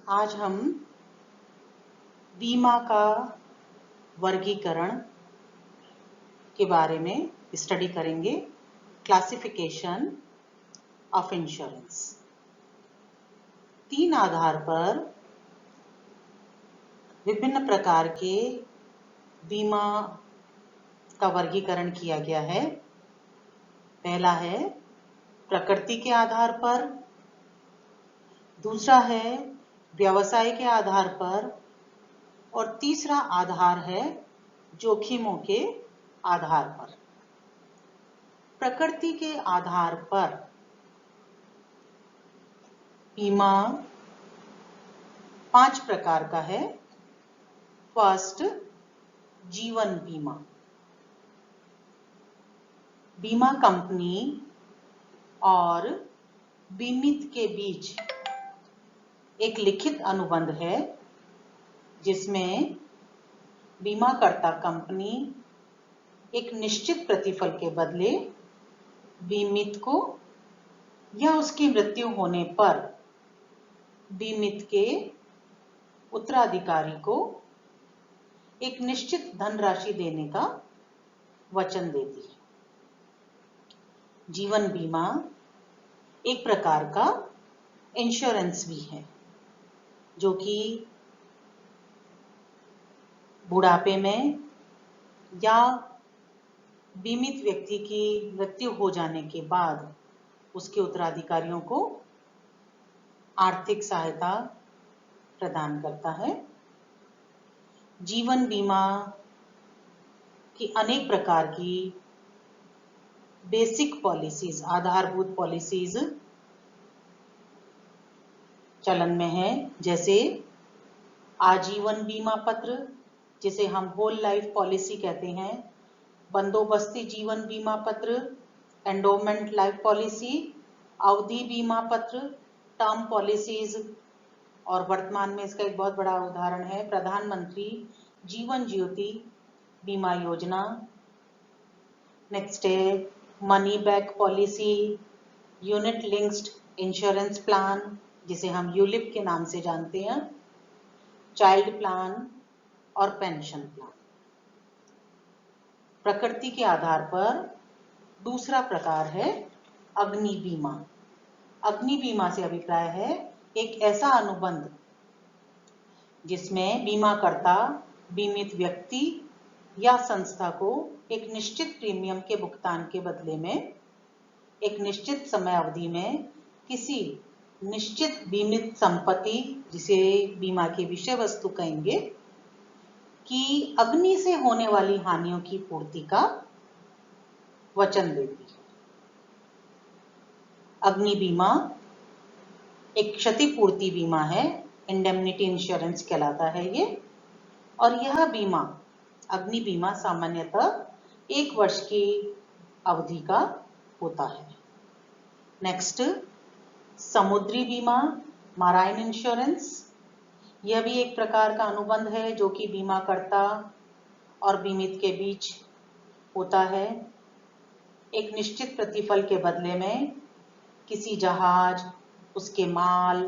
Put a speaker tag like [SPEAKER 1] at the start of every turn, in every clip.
[SPEAKER 1] आज हम बीमा का वर्गीकरण के बारे में स्टडी करेंगे। Classification of insurance. 3 आधार पर विभिन्न प्रकार के बीमा का वर्गीकरण किया गया है। पहला है प्रकृति के आधार पर, दूसरा है व्यवसाय के आधार पर और तीसरा आधार है जोखिमों के आधार पर। प्रकृति के आधार पर बीमा 5 प्रकार का है। फर्स्ट, जीवन बीमा। बीमा कंपनी और बीमित के बीच एक लिखित अनुबंध है जिसमें बीमाकर्ता कंपनी एक निश्चित प्रतिफल के बदले बीमित को या उसकी मृत्यु होने पर बीमित के उत्तराधिकारी को एक निश्चित धनराशि देने का वचन देती है। जीवन बीमा एक प्रकार का इंश्योरेंस भी है जो कि बुढ़ापे में या बीमित व्यक्ति की मृत्यु हो जाने के बाद उसके उत्तराधिकारियों को आर्थिक सहायता प्रदान करता है। जीवन बीमा की अनेक प्रकार की बेसिक पॉलिसीज, आधारभूत पॉलिसीज चलन में है, जैसे आजीवन बीमा पत्र जिसे हम होल लाइफ पॉलिसी कहते हैं, बंदोबस्ती जीवन बीमा पत्र, एंडोमेंट लाइफ पॉलिसी, अवधि बीमा पत्र, टर्म पॉलिसीज, और वर्तमान में इसका एक बहुत बड़ा उदाहरण है प्रधानमंत्री जीवन ज्योति बीमा योजना। नेक्स्ट है money back policy, unit linked insurance plan जिसे हम यूलिप के नाम से जानते हैं, चाइल्ड प्लान और पेंशन प्लान। प्रकृति के आधार पर दूसरा प्रकार है अग्नि बीमा। अग्नि बीमा से अभिप्राय है एक ऐसा अनुबंध जिसमें बीमाकर्ता बीमित व्यक्ति या संस्था को एक निश्चित प्रीमियम के भुगतान के बदले में एक निश्चित समय अवधि में किसी निश्चित बीमित संपत्ति, जिसे बीमा की विषय वस्तु कहेंगे, कि अग्नि से होने वाली हानियों की पूर्ति का वचन देती है। अग्नि बीमा एक क्षतिपूर्ति बीमा है, इंडेमनिटी इंश्योरेंस कहलाता है ये, और यह बीमा अग्नि बीमा सामान्यतः 1 वर्ष की अवधि का होता है। नेक्स्ट, समुद्री बीमा, माराइन इंश्योरेंस। यह भी एक प्रकार का अनुबंध है जो कि बीमाकर्ता और बीमित के बीच होता है। एक निश्चित प्रतिफल के बदले में किसी जहाज, उसके माल,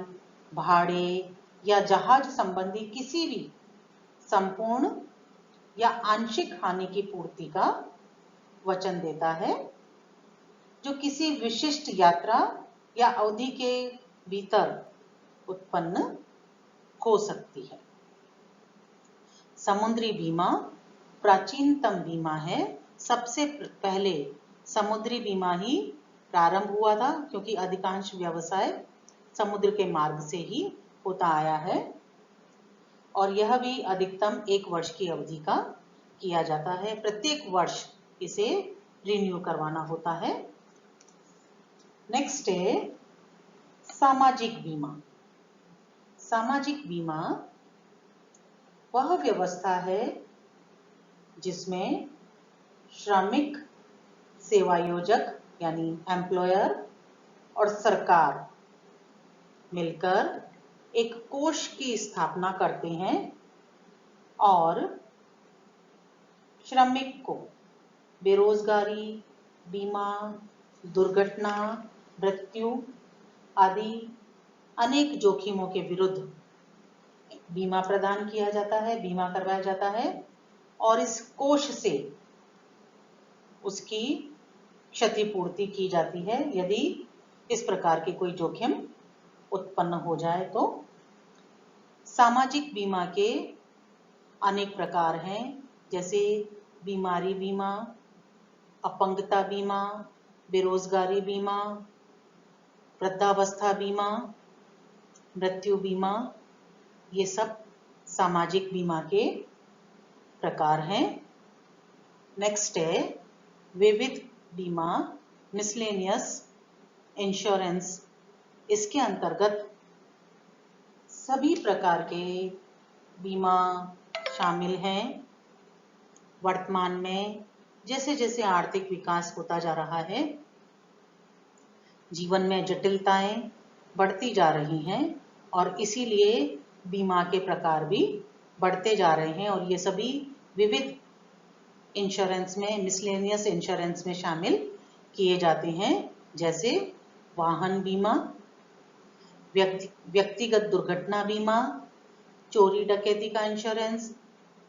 [SPEAKER 1] भाड़े या जहाज संबंधी किसी भी संपूर्ण या आंशिक हानि की पूर्ति का वचन देता है जो किसी विशिष्ट यात्रा या अवधि के भीतर उत्पन्न हो सकती है। समुद्री बीमा प्राचीनतम बीमा है। सबसे पहले समुद्री बीमा ही प्रारंभ हुआ था क्योंकि अधिकांश व्यवसाय समुद्र के मार्ग से ही होता आया है, और यह भी अधिकतम 1 वर्ष की अवधि का किया जाता है। प्रत्येक वर्ष इसे रिन्यू करवाना होता है। नेक्स्ट है सामाजिक बीमा। सामाजिक बीमा वह व्यवस्था है जिसमें श्रमिक, सेवायोजक यानी एम्प्लॉयर और सरकार मिलकर एक कोष की स्थापना करते हैं और श्रमिक को बेरोजगारी, बीमा, दुर्घटना, मृत्यु आदि अनेक जोखिमों के विरुद्ध बीमा प्रदान किया जाता है, बीमा करवाया जाता है और इस कोष से उसकी क्षतिपूर्ति की जाती है यदि इस प्रकार के कोई जोखिम उत्पन्न हो जाए तो। सामाजिक बीमा के अनेक प्रकार हैं, जैसे बीमारी बीमा, अपंगता बीमा, बेरोजगारी बीमा, वृद्धावस्था बीमा, मृत्यु बीमा, ये सब सामाजिक बीमा के प्रकार हैं। नेक्स्ट है विविध बीमा, मिसलेनियस इंश्योरेंस। इसके अंतर्गत सभी प्रकार के बीमा शामिल हैं। वर्तमान में जैसे जैसे आर्थिक विकास होता जा रहा है, जीवन में जटिलताएं बढ़ती जा रही हैं और इसीलिए बीमा के प्रकार भी बढ़ते जा रहे हैं और ये सभी विविध इंश्योरेंस में, मिसलेनियस इंश्योरेंस में शामिल किए जाते हैं, जैसे वाहन बीमा, व्यक्तिगत दुर्घटना बीमा, चोरी डकैती का इंश्योरेंस,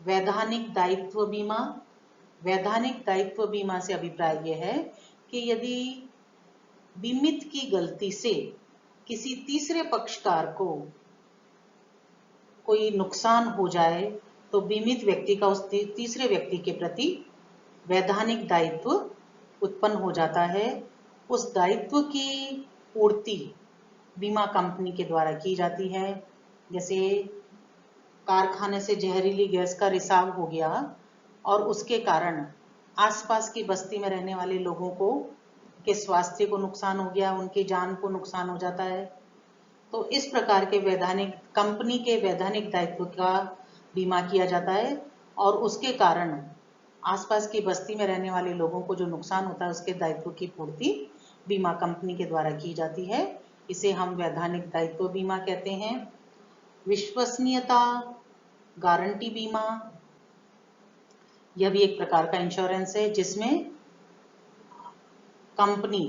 [SPEAKER 1] वैधानिक दायित्व बीमा। वैधानिक दायित्व बीमा से अभिप्राय यह है कि यदि बीमित की गलती से किसी तीसरे पक्षकार को कोई नुकसान हो जाए तो बीमित व्यक्ति का उस तीसरे व्यक्ति के प्रति वैधानिक दायित्व उत्पन्न हो जाता है। उस दायित्व की पूर्ति बीमा कंपनी के द्वारा की जाती है। जैसे कारखाने से जहरीली गैस का रिसाव हो गया और उसके कारण आसपास की बस्ती में रहने वाले लोगों को के स्वास्थ्य को नुकसान हो गया, उनकी जान को नुकसान हो जाता है, तो इस प्रकार के वैधानिक कंपनी के वैधानिक दायित्व का बीमा किया जाता है और उसके कारण आसपास की बस्ती में रहने वाले लोगों को जो नुकसान होता है उसके दायित्व की पूर्ति बीमा कंपनी के द्वारा की जाती है। इसे हम वैधानिक दायित्व बीमा कहते हैं। विश्वसनीयता गारंटी बीमा, यह भी एक प्रकार का इंश्योरेंस है जिसमें कंपनी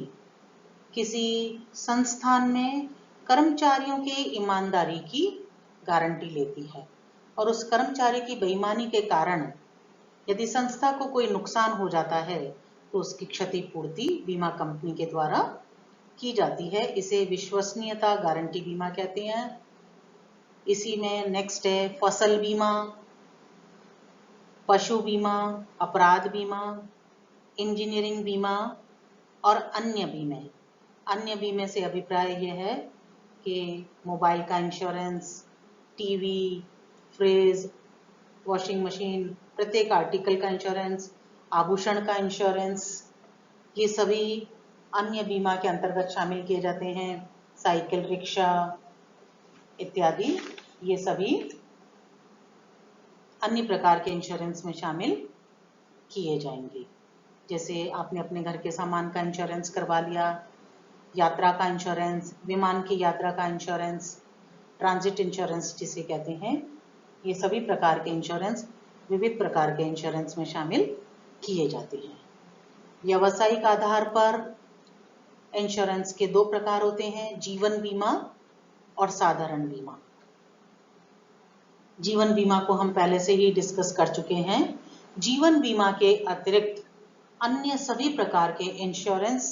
[SPEAKER 1] किसी संस्थान में कर्मचारियों के ईमानदारी की गारंटी लेती है और उस कर्मचारी की बेईमानी के कारण यदि संस्था को कोई नुकसान हो जाता है तो उसकी क्षतिपूर्ति बीमा कंपनी के द्वारा की जाती है। इसे विश्वसनीयता गारंटी बीमा कहते हैं। इसी में नेक्स्ट है फसल बीमा, पशु बीमा, अपराध बीमा, इंजीनियरिंग बीमा और अन्य बीमे। अन्य बीमे से अभिप्राय यह है कि मोबाइल का insurance, TV, fridge, washing machine, प्रत्येक आर्टिकल का इंश्योरेंस, आभूषण का इंश्योरेंस, ये सभी अन्य बीमा के अंतर्गत शामिल किए जाते हैं। साइकिल, रिक्शा इत्यादि ये सभी अन्य प्रकार के इंश्योरेंस में शामिल किए जाएंगे। जैसे आपने अपने घर के सामान का इंश्योरेंस करवा लिया, यात्रा का इंश्योरेंस, विमान की यात्रा का इंश्योरेंस, ट्रांजिट इंश्योरेंस जिसे कहते हैं, ये सभी प्रकार के इंश्योरेंस विविध प्रकार के इंश्योरेंस में शामिल किए जाते हैं। व्यावसायिक आधार पर इंश्योरेंस के दो प्रकार होते हैं, जीवन बीमा और साधारण बीमा। जीवन बीमा को हम पहले से ही डिस्कस कर चुके हैं। जीवन बीमा के अतिरिक्त अन्य सभी प्रकार के इंश्योरेंस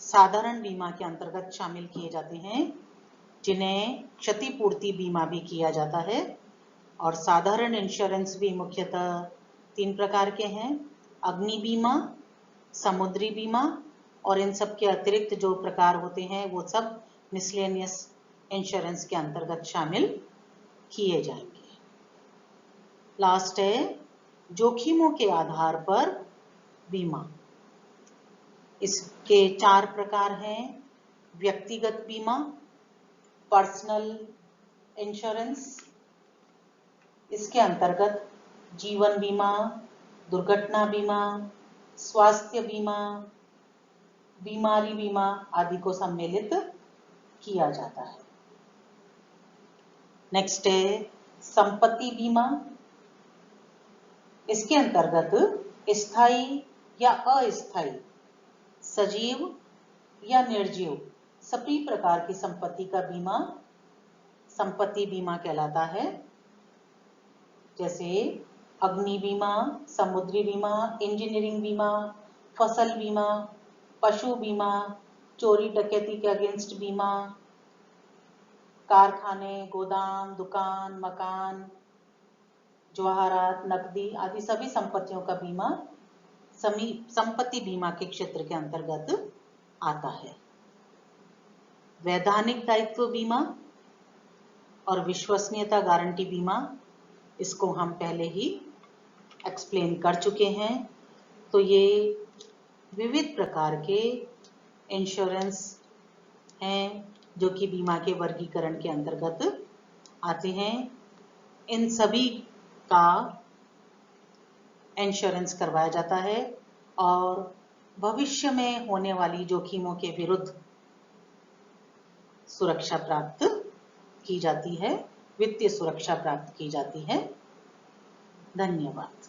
[SPEAKER 1] साधारण बीमा के अंतर्गत शामिल किए जाते हैं, जिन्हें क्षतिपूर्ति बीमा भी किया जाता है। और साधारण इंश्योरेंस भी मुख्यतः 3 प्रकार के हैं, अग्नि बीमा, समुद्री बीमा और इन सब के अतिरिक्त जो प्रकार होते हैं वो सब मिसलेनियस इंश्योरेंस के अंतर्गत शामिल किए जाएंगे। लास्ट है जोखिमों के आधार पर बीमा। इसके 4 प्रकार हैं, व्यक्तिगत बीमा, पर्सनल इंश्योरेंस, इसके अंतर्गत जीवन बीमा, दुर्घटना बीमा, स्वास्थ्य बीमा, बीमारी बीमा आदि को सम्मिलित किया जाता है। नेक्स्ट है संपत्ति बीमा। इसके अंतर्गत स्थायी या अस्थायी, सजीव या निर्जीव सभी प्रकार की संपत्ति का बीमा संपत्ति बीमा कहलाता है, जैसे अग्नि बीमा, समुद्री बीमा, इंजीनियरिंग बीमा, फसल बीमा, पशु बीमा, चोरी डकैती के अगेंस्ट बीमा, कारखाने, गोदाम, दुकान, मकान, जवाहरात, नकदी आदि सभी संपत्तियों का बीमा संपत्ति बीमा के क्षेत्र के अंतर्गत आता है। वैधानिक दायित्व बीमा और विश्वसनीयता गारंटी बीमा, इसको हम पहले ही एक्सप्लेन कर चुके हैं। तो ये विविध प्रकार के इंश्योरेंस हैं जो कि बीमा के वर्गीकरण के अंतर्गत आते हैं। इन सभी का इंश्योरेंस करवाया जाता है और भविष्य में होने वाली जोखिमों के विरुद्ध सुरक्षा प्राप्त की जाती है, वित्तीय सुरक्षा प्राप्त की जाती है। धन्यवाद।